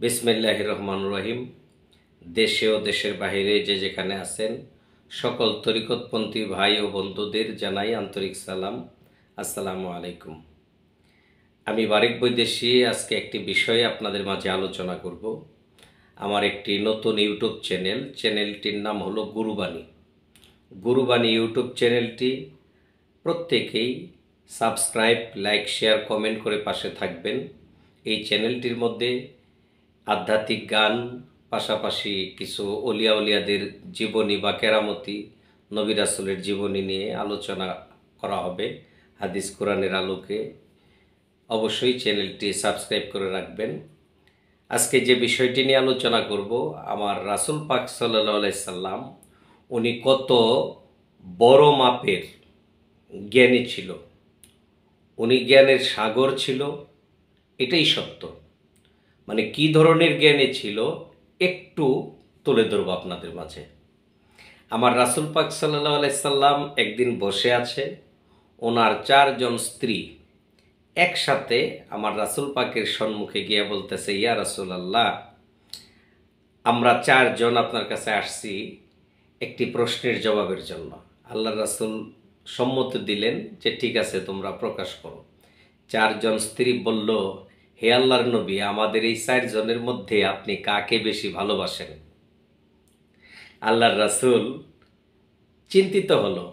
বিসমিল্লাহির রহমানির রহিম। দেশে ও দেশের বাহিরে যে যেখানে আছেন সকল তরিকতপন্থী ভাই ও বন্ধুদের জানাই আন্তরিক সালাম। আসসালামু আলাইকুম। আমি বারিক বৈদেশী আজকে একটি বিষয়ে আপনাদের মাঝে আলোচনা করব। আমার একটি নতুন ইউটিউব চ্যানেলটির নাম হলো গুরুবাণী। গুরুবাণী ইউটিউব চ্যানেলটি প্রত্যেকেই সাবস্ক্রাইব, লাইক, শেয়ার, কমেন্ট করে পাশে থাকবেন। এই চ্যানেলটির মধ্যে আধ্যাত্মিক গান, পাশাপাশি কিছু অলিয়াদের জীবনী বা কেরামতি, নবী রাসূলের জীবনী নিয়ে আলোচনা করা হবে হাদিস কোরআনের আলোকে। অবশ্যই চ্যানেলটি সাবস্ক্রাইব করে রাখবেন। আজকে যে বিষয়টি নিয়ে আলোচনা করব, আমার রাসূল পাক সাল্লাল্লাহু আলাইহি সাল্লাম উনি কত বড় মাপের জ্ঞানী ছিল, উনি জ্ঞানের সাগর ছিল, এটাই সত্য। মানে কি ধরনের জ্ঞানী ছিল একটু তুলে ধরবো আপনাদের মাঝে। আমার রাসূল পাক সাল্লাল্লাহু আলাইহি সাল্লাম একদিন বসে আছে, ওনার 4 জন স্ত্রী একসাথে আমার রাসূল পাকের সম্মুখে গিয়ে বলতেছে, ইয়া রাসূলুল্লাহ, আমরা 4 জন আপনার কাছে আসছি একটি প্রশ্নের জবাবের জন্য। আল্লাহ রাসূল সম্মতি দিলেন যে ঠিক আছে, তোমরা প্রকাশ করো। 4 জন স্ত্রী বলল, হে আল্লাহর নবী, আমাদের এই 4 জনের মধ্যে আপনি কাকে বেশি ভালোবাসেন? আল্লাহর রাসূল চিন্তিত হলো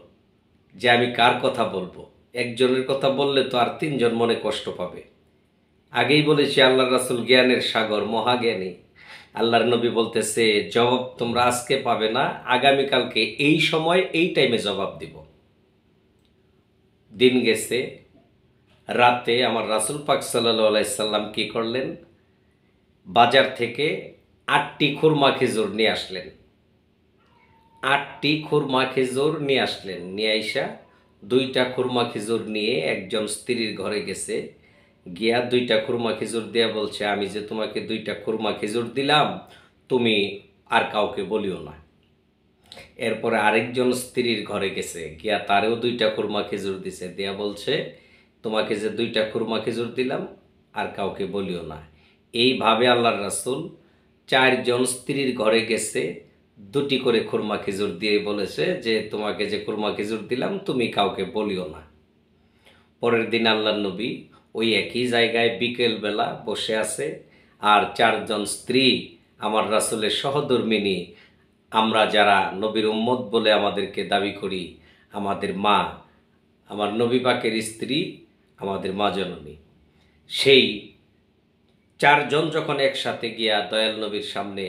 যে আমি কার কথা বলবো। একজনের কথা বললে তো আর 3 জন মনে কষ্ট পাবে। আগেই বলেছি আল্লাহর রাসূল জ্ঞানের সাগর, মহাজ্ঞানী। আল্লাহর নবী বলতেছে, জবাব তোমরা আজকে পাবে না, আগামীকালকে এই সময় এই টাইমে জবাব দিব। দিন গেছে, রাতে আমার রাসূল পাক সাল্লাল্লাহু আলাইহি সাল্লাম কি করলেন? বাজার থেকে 8টি খুরমা খেজুর নিয়ে আসলেন। 8টি খুরমা খেজুর নিয়ে আসলেন। নিয়ে আইসা 2টা খুরমা খেজুর নিয়ে একজন স্ত্রীর ঘরে গেছে। গিয়া 2টা খুরমা খেজুর দিয়ে বলছে, আমি যে তোমাকে 2টা খুরমা খেজুর দিলাম, তুমি আর কাউকে বলিও না। এরপরে আরেকজন স্ত্রীর ঘরে গেছে, গিয়া তারেও 2টা খুরমা খেজুর দিছে, দিয়া বলছে, তোমাকে যে 2টা খুরমা খেজুর দিলাম আর কাউকে বলিও না। এইভাবে আল্লাহর রাসূল 4 জন স্ত্রীর ঘরে গেছে, 2টি করে খুরমা খেজুর দিয়ে বলেছে যে তোমাকে যে খুরমা খেজুর দিলাম তুমি কাউকে বলিও না। পরের দিন আল্লাহর নবী ওই একই জায়গায় বিকেলবেলা বসে আছে, আর 4 জন স্ত্রী আমার রাসূলের সহধর্মিণী, আমরা যারা নবীর উম্মত বলে আমাদেরকে দাবি করি, আমাদের মা, আমার নবী পাকের স্ত্রী, আমাদের মা জননী, সেই 4 জন যখন একসাথে গিয়া দয়াল নবীর সামনে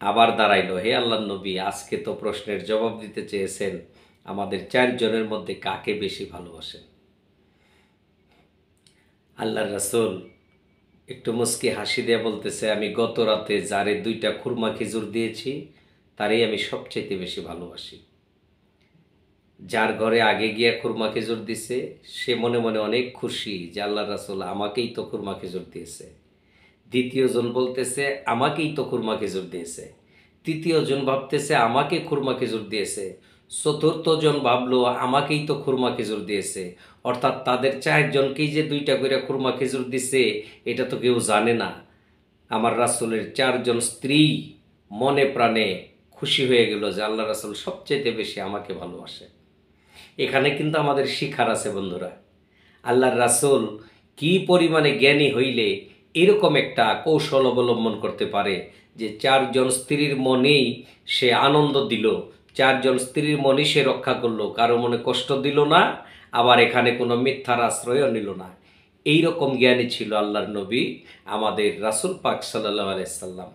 আবার দাঁড়াইলো, হে আল্লাহর নবী, আজকে তো প্রশ্নের জবাব দিতে চেয়েছেন, আমাদের 4 জনের মধ্যে কাকে বেশি ভালোবাসেন? আল্লাহর রাসূল একটু মুস্কি হাসি দিয়ে বলতেছে, আমি গত রাতে যারে 2টা খুরমা খেজুর দিয়েছি তারই আমি সবচেয়ে বেশি ভালোবাসি। যার ঘরে আগে গিয়া খুরমা খেজুর দিছে সে মনে মনে অনেক খুশি যে আল্লাহর রাসূল আমাকেই তো খুরমা খেজুর দিয়েছে। দ্বিতীয় জন বলতেছে, আমাকেই তো খুরমা খেজুর দিয়েছে। তৃতীয় জন ভাবতেছে, আমাকে খুরমা খেজুর দিয়েছে। চতুর্থ জন ভাবলো, আমাকেই তো খুরমা খেজুর দিয়েছে। অর্থাৎ তাদের 4 জনকেই যে 2টা করে খুরমা খেজুর দিছে এটা তো কেউ জানে না। আমার রাসূলের 4 জন স্ত্রী মনে প্রাণে খুশি হয়ে গেল যে আল্লাহ রাসূল সবচেয়ে বেশি আমাকে ভালোবাসে। এখানে কিন্তু আমাদের শিক্ষার আছে বন্ধুরা। আল্লাহর রাসূল কি পরিমাণে জ্ঞানী হইলে এরকম একটা কৌশল অবলম্বন করতে পারে যে 4 জন স্ত্রীর মনেই সে আনন্দ দিল, 4 জন স্ত্রীর মনই সে রক্ষা করলো, কারো মনে কষ্ট দিল না, আবার এখানে কোনো মিথ্যার আশ্রয়ও নিল না। এইরকম জ্ঞানী ছিল আল্লাহর নবী আমাদের রাসূল পাক সাল্লাল্লাহু আলাইহি সাল্লাম।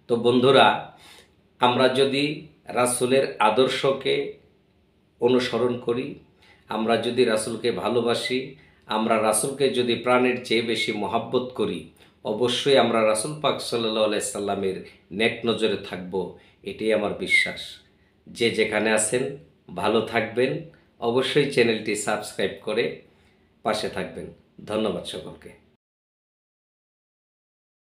তো বন্ধুরা, আমরা যদি রাসূলের আদর্শকে অনুসরণ করি, আমরা যদি রাসূলকে ভালোবাসি, আমরা রাসূলকে যদি প্রাণের চেয়ে বেশি মহাব্বত করি, অবশ্যই আমরা রাসূল পাক সাল্লাল্লাহু আলাইহি সাল্লামের নেক নজরে থাকব, এটাই আমার বিশ্বাস। যে যেখানে আছেন ভালো থাকবেন, অবশ্যই চ্যানেলটি সাবস্ক্রাইব করে পাশে থাকবেন। ধন্যবাদ সকলকে।